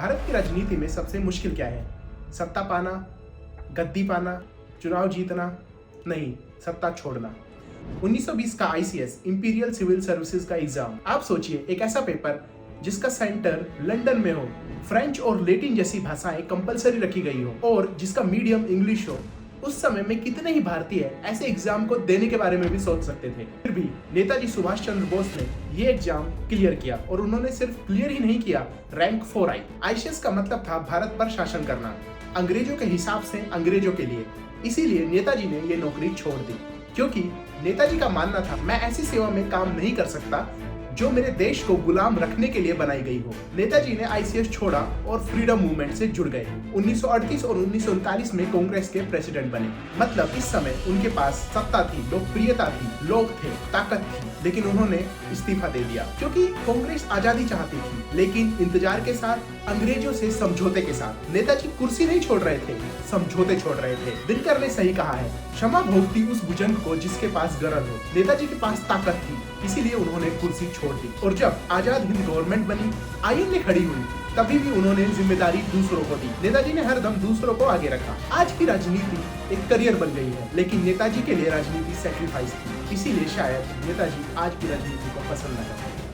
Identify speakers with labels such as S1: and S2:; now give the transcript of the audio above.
S1: भारत की राजनीति में सबसे मुश्किल क्या है? सत्ता पाना, गद्दी पाना, चुनाव जीतना? नहीं, सत्ता छोड़ना। 1920 का आईसीएस इंपीरियल सिविल सर्विसेज का एग्जाम। आप सोचिए, एक ऐसा पेपर जिसका सेंटर लंदन में हो, फ्रेंच और लैटिन जैसी भाषाएं कंपलसरी रखी गई हो और जिसका मीडियम इंग्लिश हो। उस समय में कितने ही भारतीय ऐसे एग्जाम को देने के बारे में भी सोच सकते थे। फिर भी नेताजी सुभाष चंद्र बोस ने ये एग्जाम क्लियर किया और उन्होंने सिर्फ क्लियर ही नहीं किया, रैंक 4 आई। आईसीएस का मतलब था भारत पर शासन करना, अंग्रेजों के हिसाब से अंग्रेजों के लिए। इसीलिए नेताजी ने ये नौकरी छोड़ दी, क्योंकि नेताजी का मानना था, मैं ऐसी सेवा में काम नहीं कर सकता जो मेरे देश को गुलाम रखने के लिए बनाई गई हो। नेताजी ने आईसीएस छोड़ा और फ्रीडम मूवमेंट से जुड़ गए। 1938 और 1939 में कांग्रेस के प्रेसिडेंट बने। मतलब इस समय उनके पास सत्ता थी, लोकप्रियता थी, लोग थे, ताकत थी, लेकिन उन्होंने इस्तीफा दे दिया क्योंकि कांग्रेस आजादी चाहती थी, लेकिन इंतजार के साथ, अंग्रेजों से समझौते के साथ। नेताजी कुर्सी नहीं छोड़ रहे थे, समझौते छोड़ रहे थे। दिनकर ने सही कहा है, क्षमा भोगती उस भुजंग को जिसके पास गरज हो। नेताजी के पास ताकत थी, इसीलिए उन्होंने कुर्सी छोड़ दी। और जब आजाद हिंद गवर्नमेंट बनी, आईएन ने खड़ी हुई, तभी भी उन्होंने जिम्मेदारी दूसरों को दी। नेताजी ने हरदम दूसरों को आगे रखा। आज की राजनीति एक करियर बन गई है, लेकिन नेताजी के लिए राजनीति सैक्रिफाइस थी। इसीलिए शायद नेताजी आज की राजनीति को पसंद न करते।